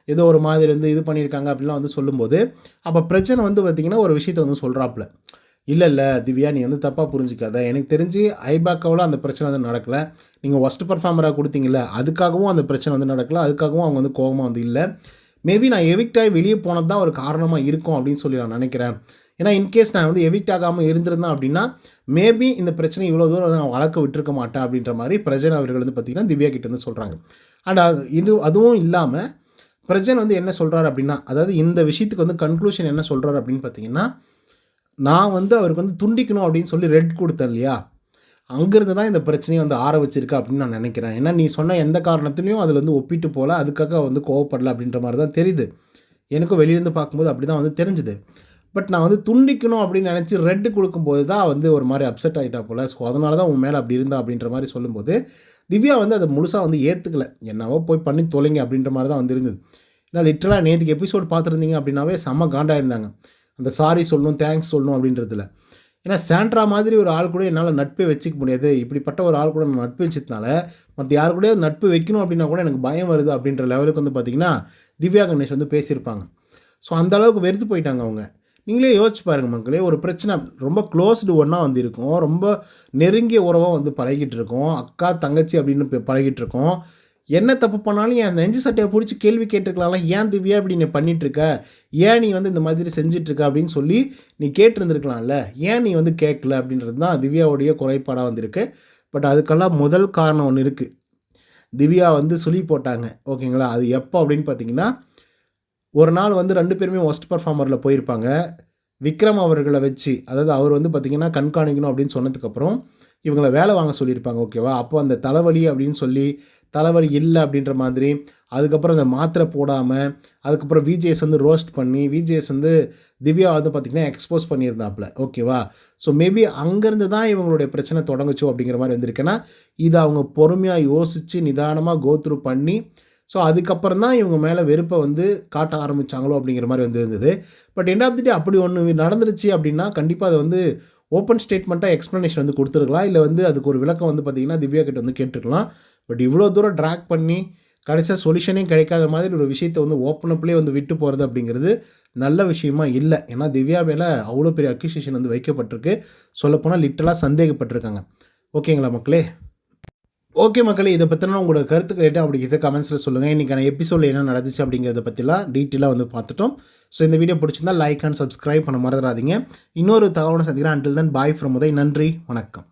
ஏதோ ஒரு மாதிரி வந்து இது பண்ணியிருக்காங்க அப்படிலாம் வந்து சொல்லும்போது, அப்போ பிரச்சனை வந்து பார்த்திங்கன்னா ஒரு விஷயத்தை வந்து சொல்கிறாப்புல. இல்லை திவ்யா நீ வந்து தப்பாக புரிஞ்சிக்காத, எனக்கு தெரிஞ்சு ஐபாக்காவில் அந்த பிரச்சனை வந்து நடக்கலை, நீங்கள் ஒஸ்ட் பர்ஃபார்மராக கொடுத்தீங்கல்ல அதுக்காகவும் அந்த பிரச்சனை வந்து நடக்கலை, அதுக்காகவும் அவங்க வந்து கோபமாக வந்து இல்லை. மேபி நான் எவிக்ட் ஆகி வெளியே போனது தான் ஒரு காரணமாக இருக்கும் அப்படின்னு சொல்லி நான் நினைக்கிறேன். ஏன்னா இன்கேஸ் நான் வந்து எவிக்ட் ஆகாமல் இருந்திருந்தேன் அப்படின்னா மேபி இந்த பிரச்சனை இவ்வளோ தூரம் வந்து நான் வளர்க்க விட்டுருக்க மாட்டேன் அப்படின்ற மாதிரி பிரஜன் அவர்கள் வந்து பார்த்திங்கன்னா திவ்யா கிட்ட வந்து சொல்கிறாங்க. அண்ட் அதுவும் இல்லாமல் பிரஜன் வந்து என்ன சொல்கிறார் அப்படின்னா, அதாவது இந்த விஷயத்துக்கு வந்து கன்க்ளூஷன் என்ன சொல்கிறார் அப்படின்னு பார்த்தீங்கன்னா, நான் வந்து அவருக்கு வந்து துண்டிக்கணும் அப்படின்னு சொல்லி ரெட் கொடுத்தேன் இல்லையா, அங்கேருந்து தான் இந்த பிரச்சனையை வந்து ஆரம்பிச்சிருக்கா அப்படின்னு நான் நினைக்கிறேன். ஏன்னா நீ சொன்ன எந்த காரணத்துலையும் அதில் வந்து ஒப்பிட்டு போகல, அதுக்காக வந்து கோவப்படலை அப்படின்ற மாதிரி தான் தெரியுது. எனக்கும் வெளியிலேருந்து பார்க்கும்போது அப்படி தான் வந்து தெரிஞ்சுது. பட் நான் வந்து துண்டிக்கணும் அப்படின்னு நினச்சி ரெட்டு கொடுக்கும்போது தான் வந்து ஒரு மாதிரி அப்செட் ஆகிட்டா போல். ஸோ அதனால தான் உன் மேலே அப்படி இருந்தா அப்படின்ற மாதிரி சொல்லும்போது திவ்யா வந்து அதை முழுசாக வந்து ஏற்றுக்கலை. என்னவோ போய் பண்ணி தொலைங்க அப்படின்ற மாதிரி தான் வந்து இருந்தது. ஏன்னா லிட்டரலாக நேற்றுக்கு எபிசோட் பார்த்துருந்தீங்க அப்படின்னாவே செம்ம காண்டாக இருந்தாங்க. அந்த சாரி சொல்லணும், தேங்க்ஸ் சொல்லணும் அப்படின்றதுல. ஏன்னா சாண்ட்ரா மாதிரி ஒரு ஆள் கூட என்னால் நட்பே வச்சுக்க முடியாது, இப்படிப்பட்ட ஒரு ஆள் கூட நான் நட்பு வச்சதுனால மற்ற யார் கூட நட்பு வைக்கணும் அப்படின்னா கூட எனக்கு பயம் வருது அப்படின்ற லெவலுக்கு வந்து பார்த்திங்கன்னா திவ்யா கணேஷ் வந்து பேசியிருப்பாங்க. ஸோ அந்தளவுக்கு வெறுத்து போயிட்டாங்க அவங்க. நீங்களே யோசிச்சு பாருங்கள் மக்களே, ஒரு பிரச்சனை ரொம்ப க்ளோஸ்டு ஒன்றா வந்து இருக்கும், ரொம்ப நெருங்கிய உறவாக வந்து பழகிட்டு இருக்கோம், அக்கா தங்கச்சி அப்படின்னு பழகிட்டு இருக்கோம். என்ன தப்பு பண்ணாலும் என் நெஞ்சு சட்டையை பிடிச்சி கேள்வி கேட்டிருக்கலாம்ல, ஏன் திவ்யா இப்படி நீ பண்ணிகிட்ருக்க, ஏன் நீ வந்து இந்த மாதிரி செஞ்சிட்ருக்க அப்படின்னு சொல்லி நீ கேட்டிருந்துருக்கலாம்ல, ஏன் நீ வந்து கேட்கல அப்படின்றது தான் திவ்யாவுடைய குறைபாடாக வந்திருக்கு. பட் அதுக்கெல்லாம் முதல் காரணம் ஒன்று இருக்குது. திவ்யா வந்து சொல்லி போட்டாங்க, ஓகேங்களா? அது எப்போ அப்படின்னு பார்த்தீங்கன்னா, ஒரு நாள் வந்து 2 பேருமே ஒஸ்ட் பர்ஃபார்மரில் போயிருப்பாங்க. விக்ரம் அவர்களை வச்சு, அதாவது அவர் வந்து பார்த்திங்கன்னா கண்காணிக்கணும் அப்படின்னு சொன்னதுக்கப்புறம் இவங்கள வேலை வாங்க சொல்லியிருப்பாங்க. ஓகேவா? அப்போ அந்த தலைவலி அப்படின்னு சொல்லி தலைவலி இல்லை அப்படின்ற மாதிரி, அதுக்கப்புறம் அந்த மாத்திரை போடாமல், அதுக்கப்புறம் விஜேஎஸ் வந்து ரோஸ்ட் பண்ணி, விஜேஎஸ் வந்து திவ்யா வந்து பார்த்திங்கன்னா எக்ஸ்போஸ் பண்ணியிருந்தாப்புல. ஓகேவா? ஸோ மேபி அங்கேருந்து தான் இவங்களுடைய பிரச்சனை தொடங்குச்சோ அப்படிங்கிற மாதிரி வந்திருக்குன்னா, இதை அவங்க பொறுமையாக யோசித்து நிதானமாக கோத்ரூ பண்ணி, ஸோ அதுக்கப்புறம் தான் இவங்க மேலே வெறுப்பை வந்து காட்ட ஆரம்பித்தாங்களோ அப்படிங்கிற மாதிரி வந்து இருந்தது. பட் எண்ட் ஆஃப் தி டே அப்படி ஒன்று நடந்துருச்சு அப்படின்னா, கண்டிப்பாக அதை வந்து ஓப்பன் ஸ்டேட்மெண்ட்டாக எக்ஸ்ப்ளனேஷன் வந்து கொடுத்துருக்கலாம். இல்லை வந்து அதுக்கு ஒரு விளக்கம் வந்து பார்த்திங்கன்னா திவ்யா கிட்ட வந்து கேட்டிருக்கலாம். பட் இவ்வளோ தூரம் ட்ராக் பண்ணி கடைசியாக சொல்யூஷனே கிடைக்காத மாதிரி ஒரு விஷயத்தை வந்து ஓப்பன் அப்லேயே வந்து விட்டு போகிறது அப்படிங்கிறது நல்ல விஷயமா இல்லை. ஏன்னா திவ்யா மேலே அவ்வளோ பெரிய அக்யூசியேஷன் வந்து வைக்கப்பட்டிருக்கு. சொல்லப்போனால் லிட்டலாக சந்தேகப்பட்டிருக்காங்க. ஓகேங்களா மக்களே? ஓகே மக்களே, இதை பற்றினா உங்களோட கருத்து கேட்டு அப்படிங்கிறத கமெண்ட்ஸில் சொல்லுங்கள். இன்றைக்கான எபிசோடில் என்ன நடந்துச்சு அப்படிங்கிறத பற்றிலாம் டீட்டெயிலாக வந்து பார்த்துட்டோம். ஸோ இந்த வீடியோ பிடிச்சிருந்தால் லைக் அண்ட் சப்ஸ்கிரைப் பண்ண மறந்துடாதீங்க. இன்னொரு தகவலை சந்திக்கிறேன். Until then bye from Uday. நன்றி, வணக்கம்.